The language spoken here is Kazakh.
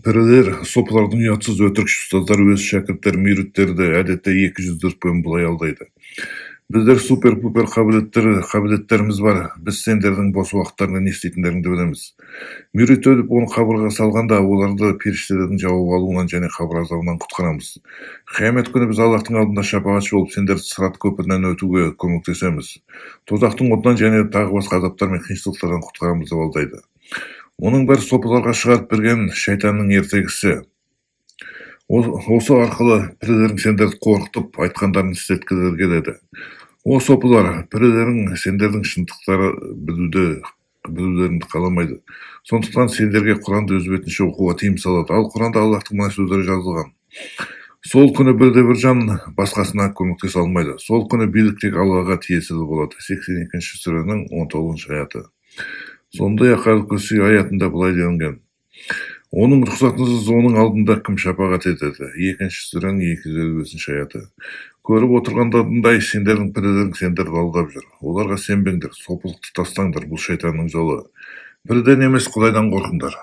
Пірілер, сопылардың ұятсыз өтірікші ұстаздар өз шәкірттер мүриттерді әдетте екі жүзділікпен бұлай алдайды. Біздер супер-пупер қабілеттеріміз бар. Біз сендердің бос уақыттарында не істейтіндеріңді білеміз. Мүрит өліп, оны қабырға салғанда, оларды періштелердің жауап алуынан және қабір азабынан құтқарамыз. Қиямет күні біз Аллахтың алдында шапағатшы болып, сендерді сырат көпірінен өтуге көмектесеміз. Тозақтың отынан және тағы басқа азаптар мен қиыншылықтардан құтқарамыз деп алдайды. Оның бәрі сопыларға шығарып берген шайтанның ертегісі. Осы арқылы пірілерің сендерді қорқытып, айтқандарын істеткілері келеді. О сопылар, пірілерің сендердің шындықтары білулеріңді қаламайды. Сондықтан сендерге Құранды өз бетінше оқуға тыйым салады. Ал Құранда Аллахтың мына сөздері жазылған. Сол күні бірде-бір жан басқасына көмектесе алмайды. Сол күні билік тек Аллаға тиесілі болады. 82-ші сүренің 19-шы аяты. Сондай-ақ Әл-Курси аятында былай делінген: оның рұқсатынсыз оның алдында кім шапағат етеді? 2-ші сүренің 255-ші аяты. Көріп отырғандарындай сендердің пірілерің сендерді алдап жүр. Оларға сенбеңдер, сопылықты тастаңдар, бұл шайтанның жолы. Бірден емес, Құдайдан қорқыңдар.